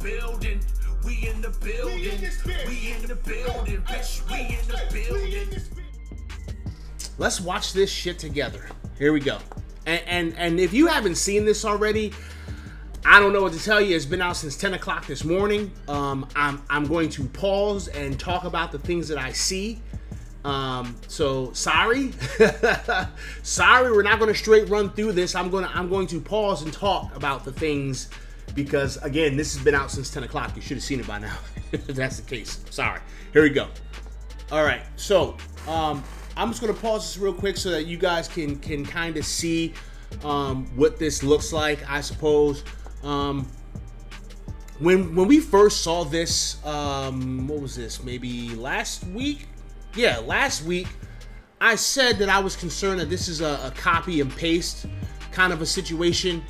building. We in the building. We in the building. Bitch, we in the building. Let's watch this shit together. Here we go. And if you haven't seen this already, I don't know what to tell you. It's been out since 10 o'clock this morning. I'm going to pause and talk about the things that I see. So sorry. Sorry, we're not going to straight run through this. I'm going to pause and talk about the things because, again, this has been out since 10 o'clock. You should have seen it by now if that's the case. Sorry. Here we go. All right. So I'm just going to pause this real quick so that you guys can kind of see what this looks like, I suppose. When we first saw this, what was this? Maybe last week? Yeah, last week, I said that I was concerned that this is a copy and paste kind of a situation,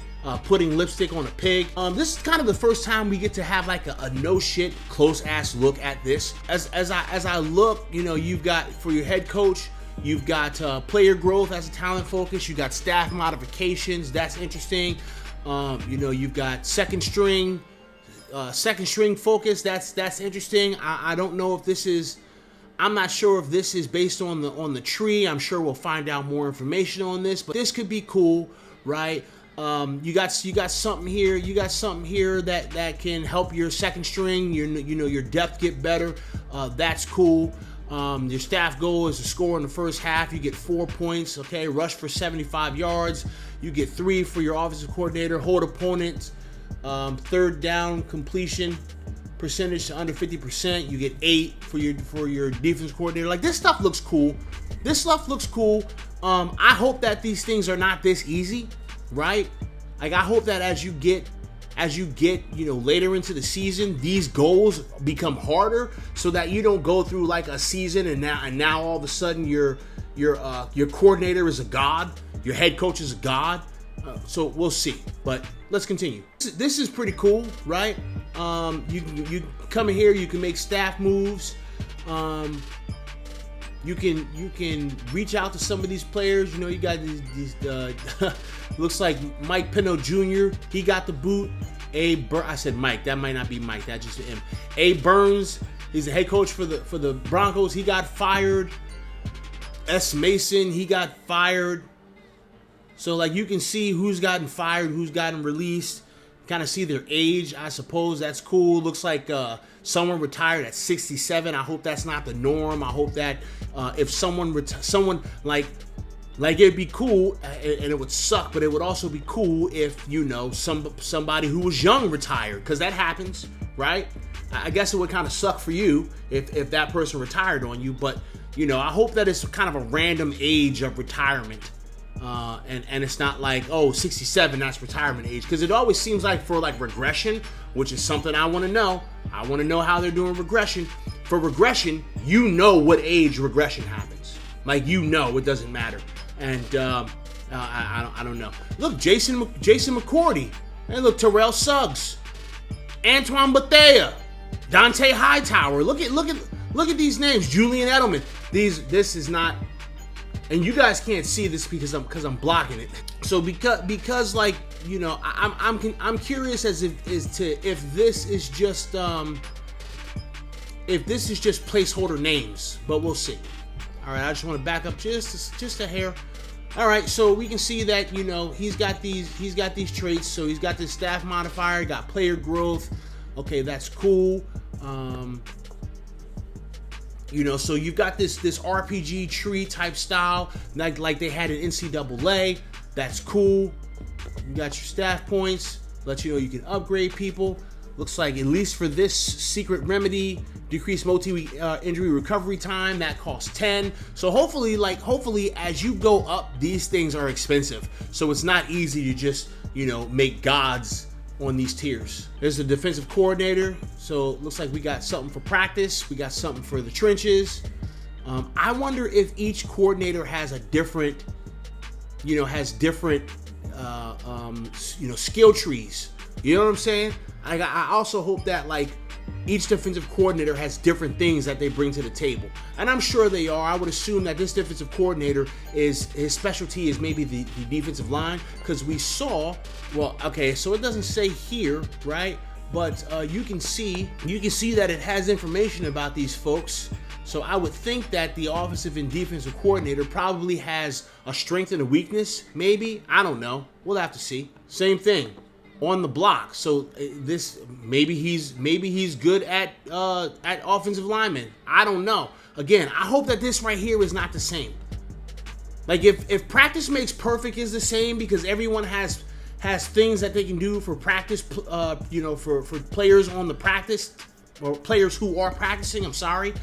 putting lipstick on a pig. This is kind of the first time we get to have like a no shit close ass look at this. As I look, you know, you've got for your head coach, you've got player growth as a talent focus. You got staff modifications. That's interesting. You know, you've got second string focus. That's interesting. I don't know if this is. I'm not sure if this is based on the tree. I'm sure we'll find out more information on this, but this could be cool, right? You got something here. You got something here that can help your second string. Your depth get better. That's cool. Your staff goal is to score in the first half. You get 4 points. Okay, rush for 75 yards. You get 3 for your offensive coordinator. Hold opponents. Third down completion percentage to under 50%. You get 8 for your defense coordinator. Like, this stuff looks cool. I hope that these things are not this easy, right? Like, I hope that as you get later into the season, these goals become harder so that you don't go through like a season and now all of a sudden your coordinator is a god, your head coach is a god. So we'll see, but let's continue. This is pretty cool, right? You come in here, you can make staff moves. You can reach out to some of these players. You know, you got these looks like Mike Pino Jr. He got the boot. I said Mike. That might not be Mike. That's just him. A. Burns. He's the head coach for the Broncos. He got fired. S. Mason. He got fired. So, like, you can see who's gotten fired, who's gotten released. Kind of see their age, I suppose. That's cool. Looks like someone retired at 67. I hope that's not the norm. I hope that if someone like it'd be cool, and it would suck, but it would also be cool if, you know, somebody who was young retired, because that happens, right? I guess it would kind of suck for you if that person retired on you, but, you know, I hope that it's kind of a random age of retirement. And it's not like, 67, that's retirement age. Because it always seems like for like regression, which is something I want to know. I want to know how they're doing regression. For regression, you know what age regression happens. Like, you know, it doesn't matter. And I don't know. Look, Jason McCourty. And look, Terrell Suggs. Antoine Bethea. Dante Hightower. Look at these names. Julian Edelman. This is not. And you guys can't see this because I'm blocking it. So because like, you know, I'm curious if this is just placeholder names, but we'll see. All right, I just want to back up just a hair. All right, so we can see that, you know, he's got these traits. So he's got this staff modifier, got player growth. Okay, that's cool. You know, so you've got this RPG tree type style, like they had in NCAA. That's cool. You got your staff points. Let you know you can upgrade people. Looks like, at least for this secret remedy, decrease multi injury recovery time, that costs 10. So hopefully as you go up, these things are expensive. So it's not easy to just, you know, make gods on these tiers. There's the defensive coordinator. So it looks like we got something for practice. We got something for the trenches. I wonder if each coordinator has a different, you know, skill trees. You know what I'm saying? I also hope that, like, each defensive coordinator has different things that they bring to the table. And I'm sure they are. I would assume that this defensive coordinator his specialty is maybe the defensive line, because we saw, well, okay, so it doesn't say here, right? but you can see that it has information about these folks. So I would think that the offensive and defensive coordinator probably has a strength and a weakness. Maybe, I don't know. We'll have to see. Same thing on the block. So this maybe he's good at offensive linemen. I don't know. Again, I hope that this right here is not the same. Like if practice makes perfect is the same, because everyone has things that they can do for practice, for players on the practice, or players who are practicing. I'm sorry.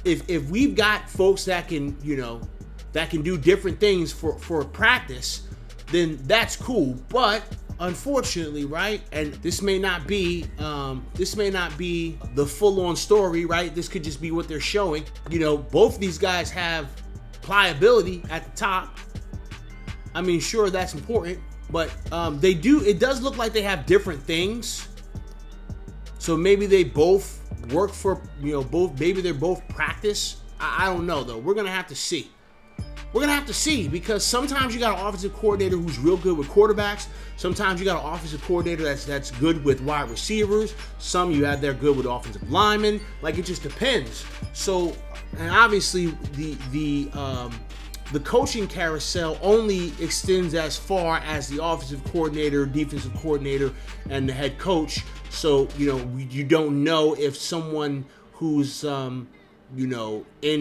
If we've got folks that can do different things for practice, then that's cool. But unfortunately, right, and this may not be the full-on story, right? This could just be what they're showing. Both these guys have pliability at the top. I mean, sure, that's important, but it does look like they have different things. So maybe they both work for, maybe they're both practice. I don't know, though. We're going to have to see. Because sometimes you got an offensive coordinator who's real good with quarterbacks. Sometimes you got an offensive coordinator that's good with wide receivers. Some you have they're good with offensive linemen. Like, it just depends. So, and obviously the coaching carousel only extends as far as the offensive coordinator, defensive coordinator, and the head coach. So, you don't know if someone who's in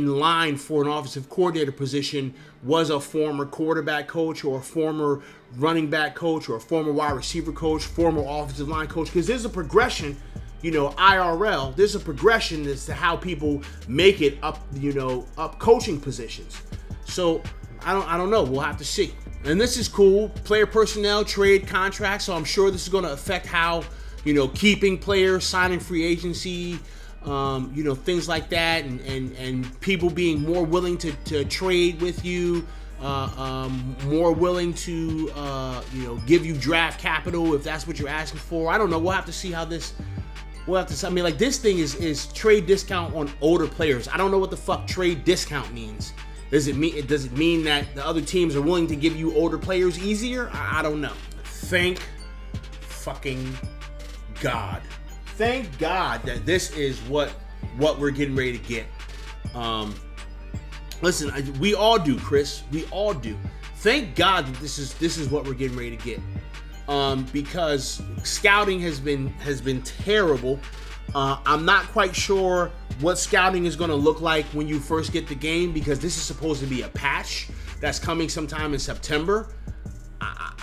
line for an offensive coordinator position was a former quarterback coach, or a former running back coach, or a former wide receiver coach, former offensive line coach, because there's a progression, IRL, there's a progression as to how people make it up, up coaching positions. So I don't know. We'll have to see. And this is cool. Player personnel, trade contracts. So I'm sure this is going to affect how, keeping players, signing free agency, things like that, and people being more willing to trade with you, more willing to, give you draft capital if that's what you're asking for. I don't know. We'll have to see how this. We'll have to. I mean, like, this thing is trade discount on older players. I don't know what the fuck trade discount means. Does it mean that the other teams are willing to give you older players easier? I don't know. Thank fucking God. Thank God that this is what we're getting ready to get. Listen, we all do, Chris. We all do. Thank God that this is what we're getting ready to get. Because scouting has been terrible. I'm not quite sure what scouting is going to look like when you first get the game, because this is supposed to be a patch that's coming sometime in September.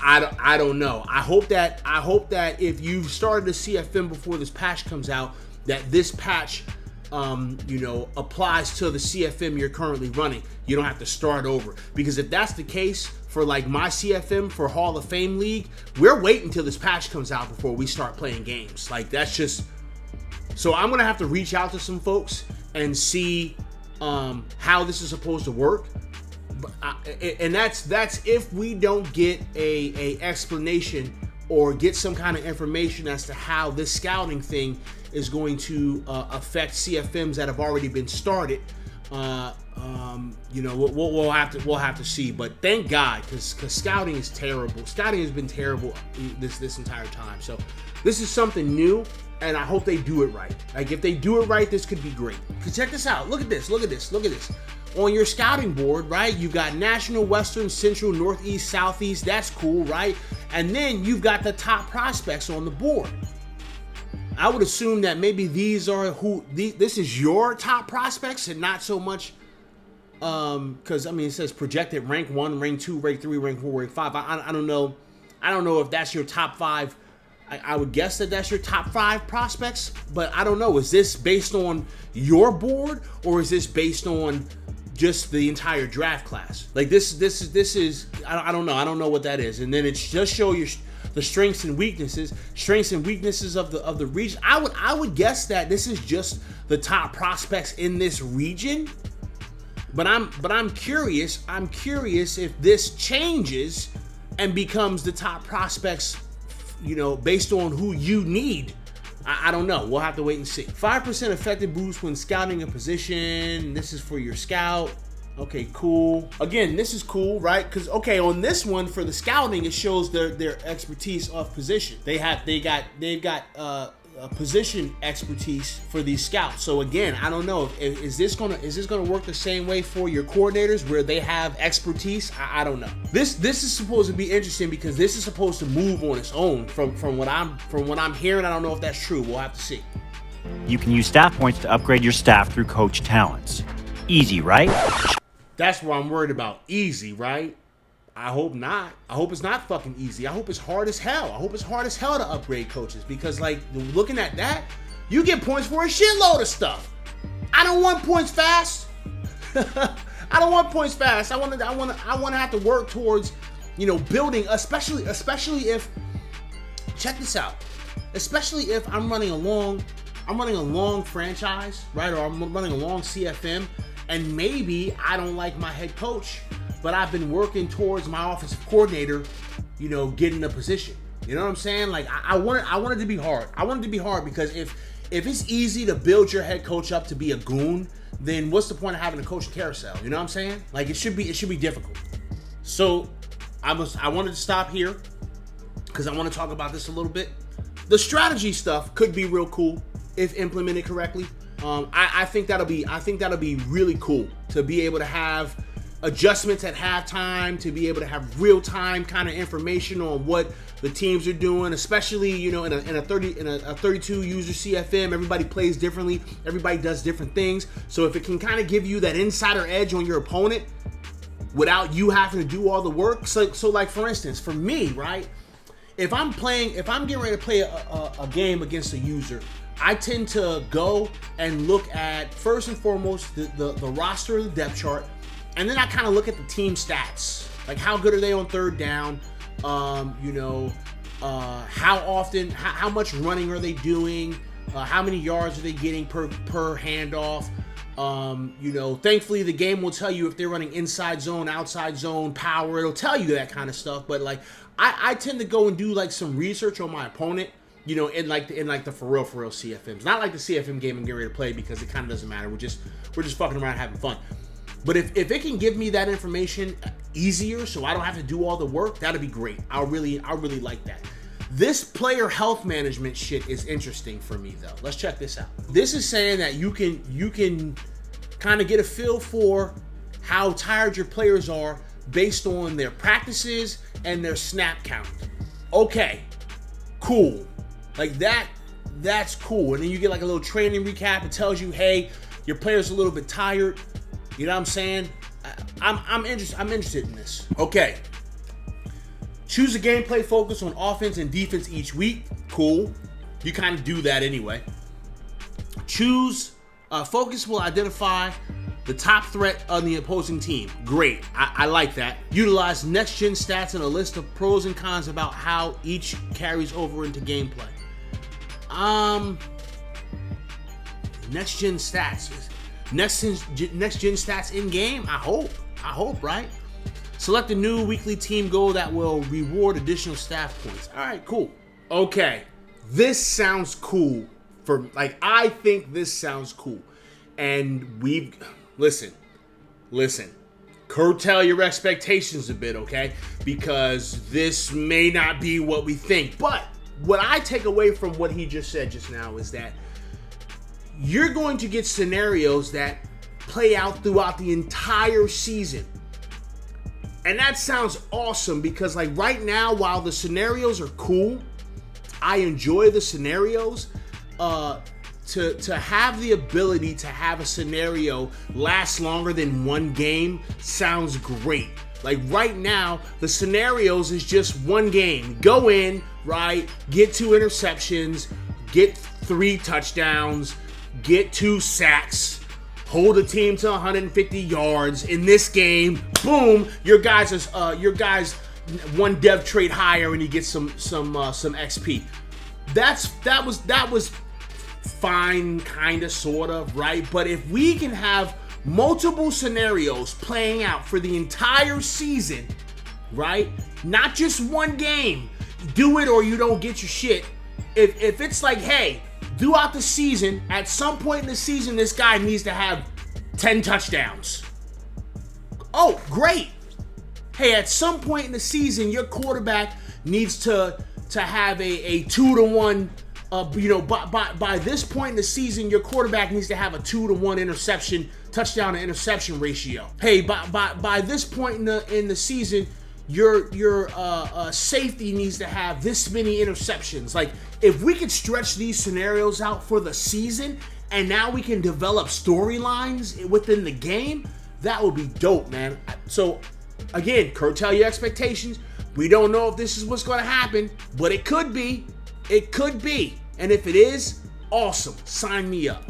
I don't know. I hope that if you've started the CFM before this patch comes out, that this patch applies to the CFM you're currently running. You don't have to start over, because if that's the case for like my CFM for Hall of Fame League, we're waiting until this patch comes out before we start playing games. Like, that's just. So I'm gonna have to reach out to some folks and see how this is supposed to work. And that's if we don't get a explanation or get some kind of information as to how this scouting thing is going to affect CFMs that have already been started. We'll have to see. But thank God, because scouting is terrible. Scouting has been terrible this entire time. So this is something new, and I hope they do it right. Like, if they do it right, this could be great. Because check this out. Look at this. On your scouting board, right, you've got National, Western, Central, Northeast, Southeast. That's cool, right? And then you've got the top prospects on the board. I would assume that maybe this is your top prospects, and not so much because it says projected rank 1, rank 2, rank 3, rank 4, rank 5. I don't know if that's your top 5. I would guess that that's your top 5 prospects, but I don't know. Is this based on your board, or is this based on just the entire draft class? Like, this is I don't know. I don't know what that is. And then it just show you the strengths and weaknesses of the region. I would guess that this is just the top prospects in this region. But I'm curious if this changes and becomes the top prospects, based on who you need. I don't know. We'll have to wait and see. 5% effective boost when scouting a position. This is for your scout. Okay, cool. Again, this is cool, right? Because on this one for the scouting, it shows their expertise of position. They've got position expertise for these scouts. So again, I don't know if is this gonna work the same way for your coordinators where they have expertise. I don't know. This is supposed to be interesting because this is supposed to move on its own from what I'm hearing. I don't know if that's true. We'll have to see. You can use staff points to upgrade your staff through coach talents. Easy, right? That's what I'm worried about. Easy, right? I hope not. I hope it's not fucking easy. I hope it's hard as hell. I hope it's hard as hell to upgrade coaches because, like, looking at that, you get points for a shitload of stuff. I don't want points fast. I don't want points fast. I want to have to work towards, building, especially if, check this out, especially if I'm running a long franchise, right? Or I'm running a long CFM, and maybe I don't like my head coach, but I've been working towards my offensive coordinator, getting a position. You know what I'm saying? Like I want it to be hard. I want it to be hard because if it's easy to build your head coach up to be a goon, then what's the point of having a coaching carousel? You know what I'm saying? Like it should be difficult. So I wanted to stop here because I want to talk about this a little bit. The strategy stuff could be real cool if implemented correctly. I think that'll be really cool to be able to have adjustments at halftime, to be able to have real-time kind of information on what the teams are doing, especially in a 32 user CFM. Everybody plays differently, everybody does different things. So if it can kind of give you that insider edge on your opponent without you having to do all the work. So like for instance, for me, right? If I'm getting ready to play a game against a user, I tend to go and look at, first and foremost, the roster, the depth chart, and then I kind of look at the team stats. Like how good are they on third down? How often, how much running are they doing? How many yards are they getting per handoff? Thankfully the game will tell you if they're running inside zone, outside zone, power. It'll tell you that kind of stuff. But like, I tend to go and do like some research on my opponent. In like the for real CFMs, not like the CFM game I'm getting ready to play because it kind of doesn't matter. We're just fucking around having fun. But if it can give me that information easier, so I don't have to do all the work, that'd be great. I really like that. This player health management shit is interesting for me though. Let's check this out. This is saying that you can kind of get a feel for how tired your players are based on their practices and their snap count. Okay, cool. Like that's cool. And then you get like a little training recap. It tells you, hey, your player's a little bit tired. You know what I'm saying? I'm interested in this. Okay. Choose a gameplay focus on offense and defense each week. Cool. You kind of do that anyway. Choose focus will identify the top threat on the opposing team. Great. I like that. Utilize next-gen stats and a list of pros and cons about how each carries over into gameplay. Next-gen stats. Next-gen stats in-game? I hope, right? Select a new weekly team goal that will reward additional staff points. All right, cool. Okay. This sounds cool. I think this sounds cool. And listen, curtail your expectations a bit, okay? Because this may not be what we think. But what I take away from what he just said just now is that you're going to get scenarios that play out throughout the entire season. And that sounds awesome because like right now, while the scenarios are cool, I enjoy the scenarios. To have the ability to have a scenario last longer than one game sounds great. Like right now, the scenarios is just one game. Go in, right? Get 2 interceptions, get 3 touchdowns, get 2 sacks, hold a team to 150 yards. In this game, boom, your guys one dev trait higher and you get some XP. That was fine, kind of, sort of, right? But if we can have multiple scenarios playing out for the entire season, right? Not just one game. Do it or you don't get your shit. If it's like, hey, throughout the season, at some point in the season, this guy needs to have 10 touchdowns. Oh, great. Hey, at some point in the season, your quarterback needs to have a 2-to-1 By this point in the season, your quarterback needs to have a 2-to-1 touchdown to interception ratio. Hey, by this point in the season, your safety needs to have this many interceptions. Like, if we could stretch these scenarios out for the season, and now we can develop storylines within the game, that would be dope, man. So, again, curtail your expectations. We don't know if this is what's going to happen, but it could be. It could be. And if it is, awesome. Sign me up.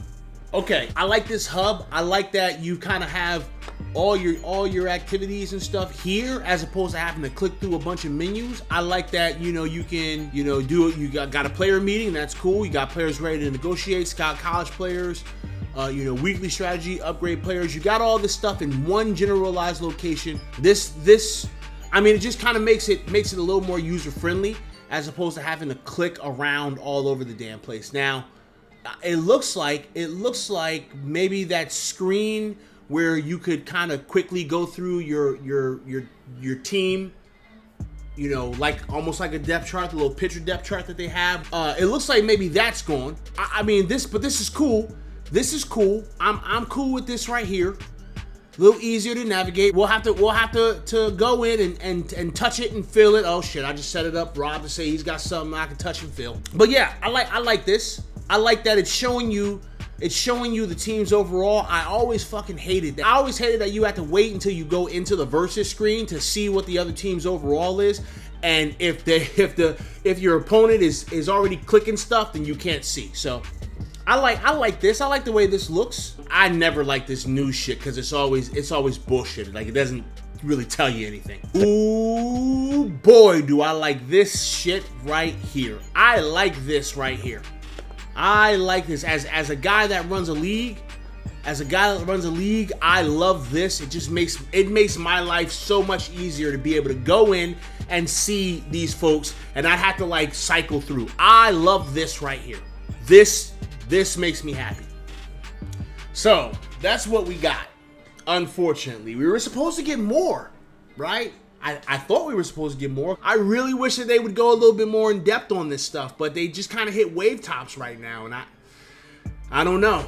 Okay, I like this hub. I like that you kind of have all your activities and stuff here, as opposed to having to click through a bunch of menus. I like that, you can, do it. You got a player meeting. That's cool. You got players ready to negotiate, scout college players, weekly strategy, upgrade players. You got all this stuff in one generalized location. It just kind of makes it a little more user friendly, as opposed to having to click around all over the damn place. Now, it looks like maybe that screen where you could kind of quickly go through your team, like almost like a depth chart, the little picture depth chart that they have. It looks like maybe that's gone. This is cool. This is cool. I'm cool with this right here. A little easier to navigate. We'll have to go in and touch it and feel it. Oh shit, I just set it up. Rob to say he's got something I can touch and feel. But yeah, I like this. I like that it's showing you the teams overall. I always fucking hated that. I always hated that you had to wait until you go into the versus screen to see what the other team's overall is. And if your opponent is already clicking stuff, then you can't see. So I like this. I like the way this looks. I never like this new shit because it's always bullshit. Like, it doesn't really tell you anything. Ooh boy, do I like this shit right here. I like this right here. I like this as a guy that runs a league. I love this. It just makes my life so much easier to be able to go in and see these folks and not have to like cycle through. I love this right here. This makes me happy. So that's what we got. Unfortunately, we were supposed to get more, right? I thought we were supposed to get more. I really wish that they would go a little bit more in depth on this stuff, but they just kind of hit wave tops right now, and I don't know.